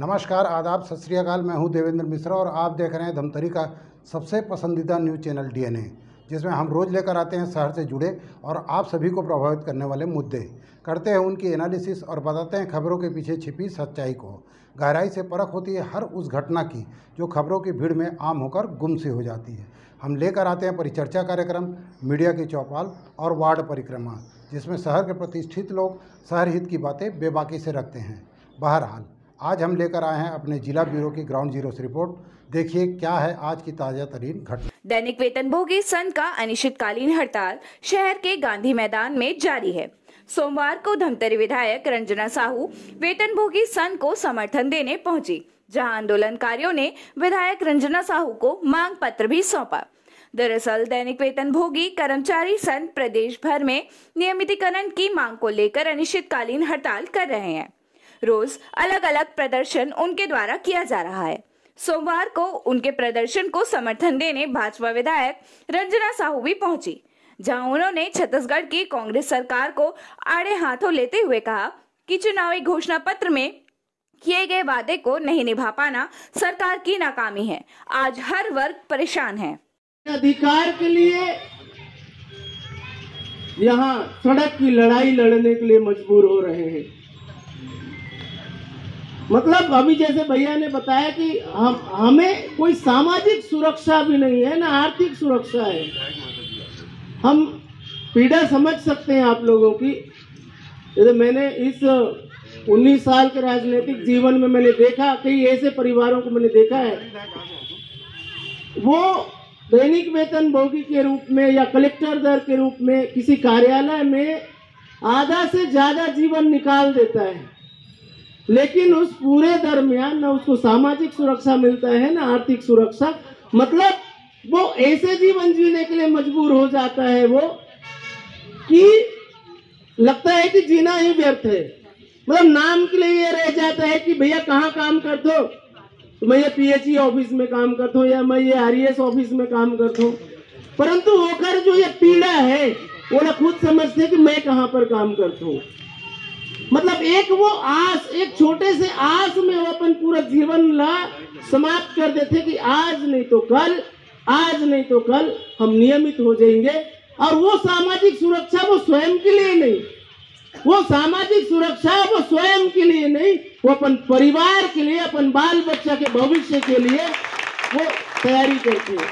नमस्कार, आदाब, सत श्री अकाल। मैं हूं देवेंद्र मिश्रा और आप देख रहे हैं धमतरी का सबसे पसंदीदा न्यूज़ चैनल डीएनए, जिसमें हम रोज़ लेकर आते हैं शहर से जुड़े और आप सभी को प्रभावित करने वाले मुद्दे, करते हैं उनकी एनालिसिस और बताते हैं खबरों के पीछे छिपी सच्चाई को। गहराई से परख होती है हर उस घटना की जो खबरों की भीड़ में आम होकर गुम सी हो जाती है। हम लेकर आते हैं परिचर्चा कार्यक्रम, मीडिया की चौपाल और वार्ड परिक्रमा, जिसमें शहर के प्रतिष्ठित लोग शहर हित की बातें बेबाकी से रखते हैं। बहरहाल आज हम लेकर आए हैं अपने जिला ब्यूरो की ग्राउंड जीरो से रिपोर्ट। देखिए क्या है आज की ताजा तरीन घटना। दैनिक वेतनभोगी संघ का अनिश्चितकालीन हड़ताल शहर के गांधी मैदान में जारी है। सोमवार को धमतरी विधायक रंजना साहू वेतनभोगी संघ को समर्थन देने पहुंची, जहां आंदोलनकारियों ने विधायक रंजना साहू को मांग पत्र भी सौंपा। दरअसल दैनिक वेतनभोगी कर्मचारी संघ प्रदेश भर में नियमितीकरण की मांग को लेकर अनिश्चितकालीन हड़ताल कर रहे हैं। रोज अलग अलग प्रदर्शन उनके द्वारा किया जा रहा है। सोमवार को उनके प्रदर्शन को समर्थन देने भाजपा विधायक रंजना साहू भी पहुंची, जहां उन्होंने छत्तीसगढ़ की कांग्रेस सरकार को आड़े हाथों लेते हुए कहा कि चुनावी घोषणा पत्र में किए गए वादे को नहीं निभा पाना सरकार की नाकामी है। आज हर वर्ग परेशान है। अधिकार के लिए यहाँ सड़क की लड़ाई लड़ने के लिए मजबूर हो रहे हैं। मतलब अभी जैसे भैया ने बताया कि हमें कोई सामाजिक सुरक्षा भी नहीं है, ना आर्थिक सुरक्षा है। हम पीड़ा समझ सकते हैं आप लोगों की। जैसे मैंने इस 19 साल के राजनीतिक जीवन में मैंने देखा, कई ऐसे परिवारों को मैंने देखा है, वो दैनिक वेतनभोगी के रूप में या कलेक्टर दर के रूप में किसी कार्यालय में आधा से ज़्यादा जीवन निकाल देता है, लेकिन उस पूरे दरमियान न उसको सामाजिक सुरक्षा मिलता है न आर्थिक सुरक्षा। मतलब वो ऐसे जीवन जीने के लिए मजबूर हो जाता है वो कि लगता है कि जीना ही व्यर्थ है। मतलब नाम के लिए ये रह जाता है कि भैया कहाँ काम करते हो, तो मैं ये पीएचई ऑफिस में काम करता हूँ या मैं ये आरईएस ऑफिस में काम करता हूँ, परंतु होकर जो ये पीड़ा है वो ना खुद समझते कि मैं कहाँ पर काम करता हूँ। मतलब एक वो आस, एक छोटे से आस में वो अपन पूरा जीवन ला समाप्त कर देते कि आज नहीं तो कल, आज नहीं तो कल हम नियमित हो जाएंगे। और वो सामाजिक सुरक्षा वो स्वयं के लिए नहीं, वो सामाजिक सुरक्षा वो स्वयं के लिए नहीं, वो अपन परिवार के लिए, अपन बाल बच्चा के भविष्य के लिए वो तैयारी करते हैं।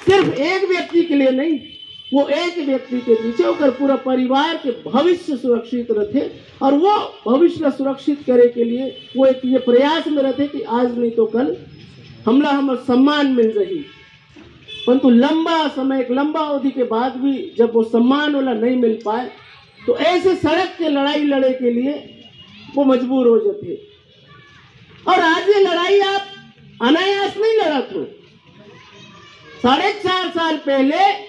सिर्फ एक व्यक्ति के लिए नहीं, वो एक व्यक्ति के पीछे होकर पूरा परिवार के भविष्य सुरक्षित रखे और वो भविष्य सुरक्षित करे के लिए वो एक ये प्रयास में रहते कि आज नहीं तो कल हमला हमें सम्मान मिल रही। परंतु लंबा समय, एक लंबा अवधि के बाद भी जब वो सम्मान वाला नहीं मिल पाए तो ऐसे सड़क के लड़ाई लड़े के लिए वो मजबूर हो जाते। और आज ये लड़ाई आप अनायास नहीं लड़ा थे। 4.5 साल पहले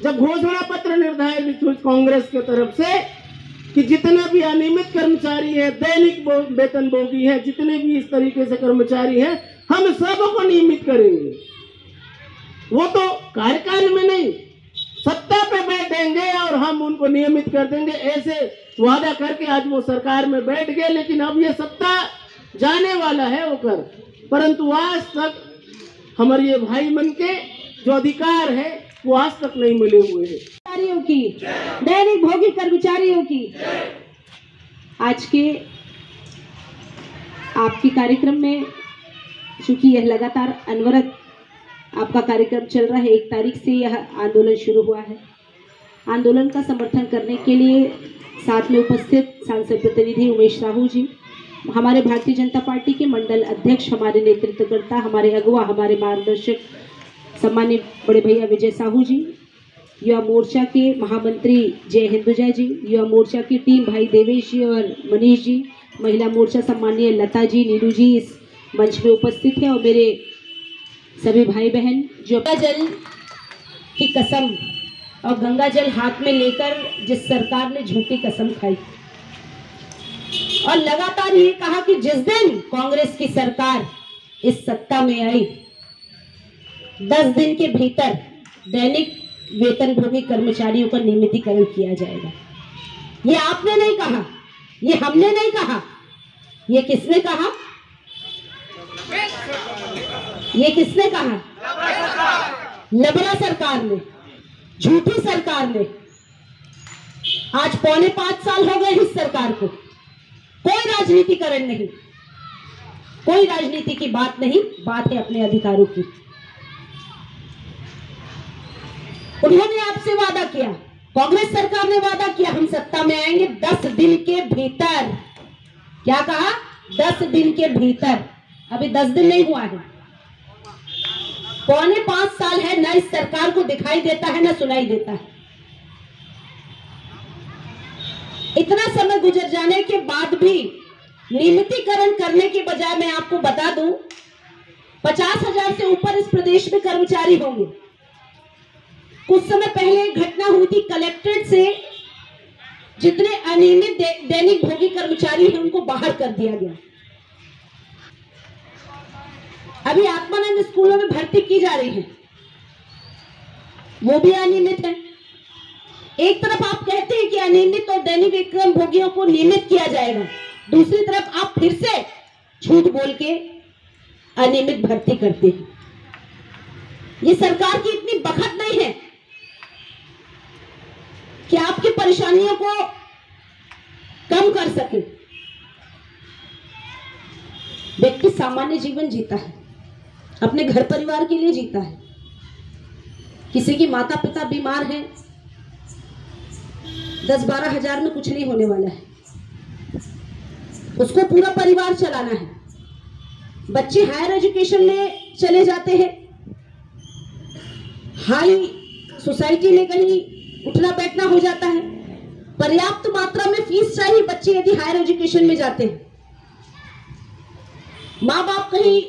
जब घोषणा पत्र निर्धारित हुई कांग्रेस के तरफ से कि जितने भी अनियमित कर्मचारी हैं, दैनिक वेतनभोगी हैं, जितने भी इस तरीके से कर्मचारी हैं, हम सबको नियमित करेंगे। वो तो कार्यकाल में नहीं, सत्ता पे बैठेंगे और हम उनको नियमित कर देंगे, ऐसे वादा करके आज वो सरकार में बैठ गए। लेकिन अब ये सत्ता जाने वाला है होकर, परंतु आज तक हमारे ये भाई मन के जो अधिकार है वो आज तक नहीं मिले हुए हैं। कर्मचारियों की, दैनिक भोगी कर्मचारियों की आज के आपके कार्यक्रम में, चूंकि यह लगातार अनवरत आपका कार्यक्रम चल रहा है, 1 तारीख से यह आंदोलन शुरू हुआ है। आंदोलन का समर्थन करने के लिए साथ में उपस्थित सांसद प्रतिनिधि उमेश साहू जी, हमारे भारतीय जनता पार्टी के मंडल अध्यक्ष, हमारे नेतृत्वकर्ता, हमारे अगुवा, हमारे मार्गदर्शक सम्मानित बड़े भैया विजय साहू जी, युवा मोर्चा के महामंत्री जय हिंदुजा जी, युवा मोर्चा की टीम भाई देवेश जी और मनीष जी, महिला मोर्चा सम्मानीय लता जी, नीलू जी इस मंच में उपस्थित हैं, और मेरे सभी भाई बहन जो गंगा जल की कसम और गंगा जल हाथ में लेकर जिस सरकार ने झूठी कसम खाई और लगातार ये कहा कि जिस दिन कांग्रेस की सरकार इस सत्ता में आई 10 दिन के भीतर दैनिक वेतनभोगी कर्मचारियों का नियमितीकरण किया जाएगा। ये आपने नहीं कहा, ये हमने नहीं कहा, ये किसने कहा? ये किसने कहा? लबरा सरकार ने, झूठी सरकार ने। आज 4.25 साल हो गए इस सरकार को। कोई राजनीतिकरण नहीं, कोई राजनीति की बात नहीं, बात है अपने अधिकारों की। उन्होंने आपसे वादा किया, कांग्रेस सरकार ने वादा किया, हम सत्ता में आएंगे 10 दिन के भीतर। क्या कहा? 10 दिन के भीतर। अभी 10 दिन नहीं हुआ है। 4.25 साल है, ना इस सरकार को दिखाई देता है ना सुनाई देता है। इतना समय गुजर जाने के बाद भी नियमितीकरण करने के बजाय मैं आपको बता दूं 50,000 से ऊपर इस प्रदेश में कर्मचारी होंगे। कुछ समय पहले एक घटना हुई थी, कलेक्ट्रेट से जितने अनियमित दैनिक भोगी कर्मचारी हैं उनको बाहर कर दिया गया। अभी आत्मानंद स्कूलों में भर्ती की जा रही है, वो भी अनियमित है। एक तरफ आप कहते हैं कि अनियमित और दैनिक विक्रम भोगियों को नियमित किया जाएगा, दूसरी तरफ आप फिर से झूठ बोल के अनियमित भर्ती करते हैं। ये सरकार की इतनी बखत नहीं है कि आपकी परेशानियों को कम कर सके। व्यक्ति सामान्य जीवन जीता है, अपने घर परिवार के लिए जीता है। किसी की माता पिता बीमार हैं, 10-12 हजार में कुछ नहीं होने वाला है, उसको पूरा परिवार चलाना है। बच्चे हायर एजुकेशन में चले जाते हैं, हाई सोसाइटी में कहीं उठना बैठना हो जाता है, पर्याप्त मात्रा में फीस चाहिए बच्चे यदि हायर एजुकेशन में जाते हैं। माँ बाप कहीं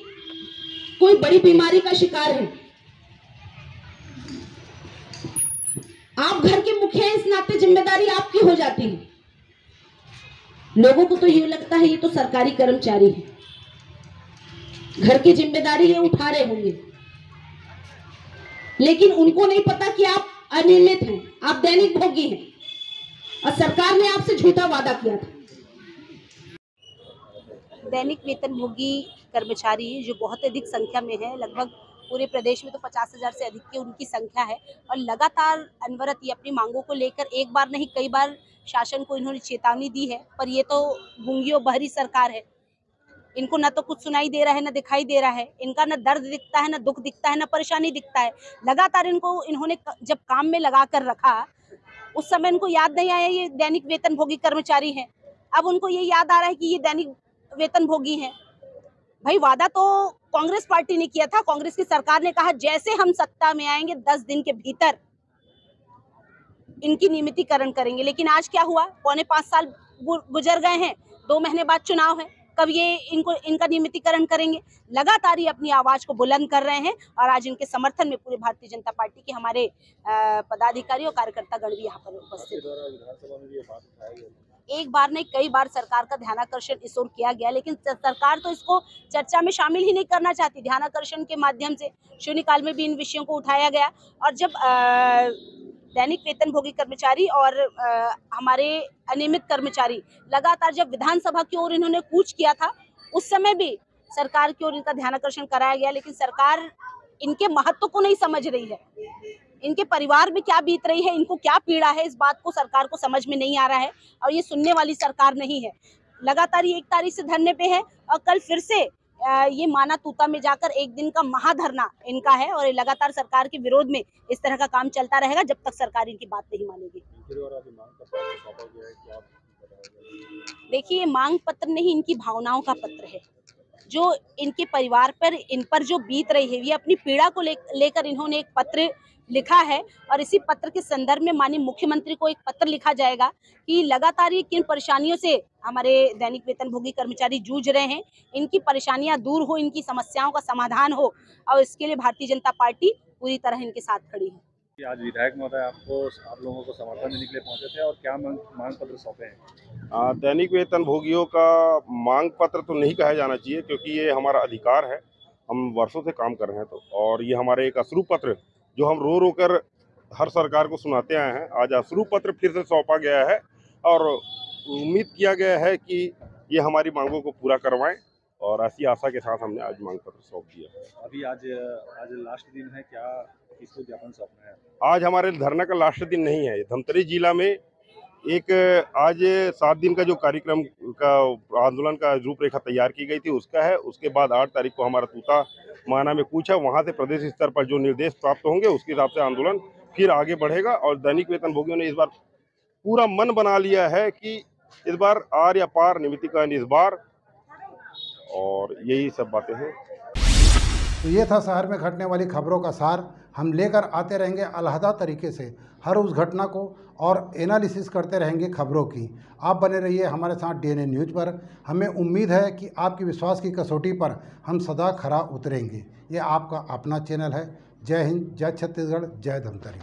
कोई बड़ी बीमारी का शिकार है, आप घर के मुखिया, इस नाते जिम्मेदारी आपकी हो जाती है। लोगों को तो ये लगता है ये तो सरकारी कर्मचारी है, घर की जिम्मेदारी ये उठा रहे होंगे, लेकिन उनको नहीं पता कि आप अनियमित हैं, आप दैनिक भोगी हैं और सरकार ने आपसे झूठा वादा किया था। दैनिक वेतन भोगी कर्मचारी जो बहुत अधिक संख्या में है, लगभग पूरे प्रदेश में तो 50,000 से अधिक की उनकी संख्या है और लगातार अनवरत ये अपनी मांगों को लेकर एक बार नहीं कई बार शासन को इन्होंने चेतावनी दी है, पर ये तो गूंगियों बहरी सरकार है। इनको ना तो कुछ सुनाई दे रहा है, ना दिखाई दे रहा है, इनका ना दर्द दिखता है, ना दुख दिखता है, ना परेशानी दिखता है। लगातार इन्होंने जब काम में लगा कर रखा उस समय इनको याद नहीं आया ये दैनिक वेतन भोगी कर्मचारी हैं। अब उनको ये याद आ रहा है कि ये दैनिक वेतन भोगी हैं। भाई वादा तो कांग्रेस पार्टी ने किया था, कांग्रेस की सरकार ने कहा जैसे हम सत्ता में आएंगे 10 दिन के भीतर इनकी नियमितीकरण करेंगे, लेकिन आज क्या हुआ? 4.25 साल गुजर गए हैं, 2 महीने बाद चुनाव है, कब ये इनका नियमितीकरण करेंगे? लगातार ये अपनी आवाज को बुलंद कर रहे हैं और आज इनके समर्थन में पूरे भारतीय जनता पार्टी के हमारे पदाधिकारी और कार्यकर्ता गण भी यहाँ पर उपस्थित हैं। एक बार नहीं कई बार सरकार का ध्यानाकर्षण इस ओर किया गया, लेकिन सरकार तो इसको चर्चा में शामिल ही नहीं करना चाहती। ध्यानाकर्षण के माध्यम से शून्यकाल में भी इन विषयों को उठाया गया और जब दैनिक वेतन भोगी कर्मचारी और हमारे अनियमित कर्मचारी लगातार जब विधानसभा की ओर इन्होंने कूच किया था, उस समय भी सरकार की ओर इनका ध्यानाकर्षण कराया गया, लेकिन सरकार इनके महत्व को नहीं समझ रही है। इनके परिवार में क्या बीत रही है, इनको क्या पीड़ा है, इस बात को सरकार को समझ में नहीं आ रहा है और ये सुनने वाली सरकार नहीं है। लगातार ये 1 तारीख से धरने पे है और कल फिर से ये माना तूता में जाकर 1 दिन का महाधरना इनका है और ये लगातार सरकार के विरोध में इस तरह का काम चलता रहेगा जब तक सरकार इनकी बात नहीं मानेगी। देखिए, ये मांग पत्र नहीं, इनकी भावनाओं का पत्र है। जो इनके परिवार पर इन पर जो बीत रही है, ये अपनी पीड़ा को लेकर इन्होंने एक पत्र लिखा है और इसी पत्र के संदर्भ में माननीय मुख्यमंत्री को एक पत्र लिखा जाएगा कि लगातार ये किन परेशानियों से हमारे दैनिक वेतन भोगी कर्मचारी जूझ रहे हैं, इनकी परेशानियां दूर हो, इनकी समस्याओं का समाधान हो और इसके लिए भारतीय जनता पार्टी पूरी तरह इनके साथ खड़ी है। आज विधायक महोदय आप लोगों को समर्थन देने के लिए पहुंचे थे और क्या मांग पत्र सौंपे हैं? दैनिक वेतन भोगियों का मांग पत्र तो नहीं कहा जाना चाहिए क्योंकि ये हमारा अधिकार है, हम वर्षों से काम कर रहे हैं तो, और ये हमारे एक अश्रू पत्र जो हम रो कर हर सरकार को सुनाते आए हैं, आज अश्रू पत्र फिर से सौंपा गया है और उम्मीद किया गया है कि ये हमारी मांगों को पूरा करवाएं, और ऐसी आशा के साथ हमने आज मांग पत्र सौंप दिया। अभी आज लास्ट दिन है, क्या किसको ज्ञापन सौंपना है? आज हमारे धरना का लास्ट दिन नहीं है। धमतरी जिला में एक आज 7 दिन का जो कार्यक्रम का आंदोलन का रूपरेखा तैयार की गई थी उसका है। उसके बाद 8 तारीख को हमारा तूता माना में कूच है, वहाँ से प्रदेश स्तर पर जो निर्देश प्राप्त होंगे उसके हिसाब से आंदोलन फिर आगे बढ़ेगा। और दैनिक वेतन भोगियों ने इस बार पूरा मन बना लिया है कि इस बार आर या पार निमित्तीकरण इस बार, और यही सब बातें हैं। तो ये था शहर में घटने वाली खबरों का सार। हम लेकर आते रहेंगे अलहदा तरीके से हर उस घटना को और एनालिसिस करते रहेंगे खबरों की। आप बने रहिए हमारे साथ डीएनए न्यूज़ पर। हमें उम्मीद है कि आपके विश्वास की कसौटी पर हम सदा खरा उतरेंगे। ये आपका अपना चैनल है। जय हिंद, जय छत्तीसगढ़, जय धमतरी।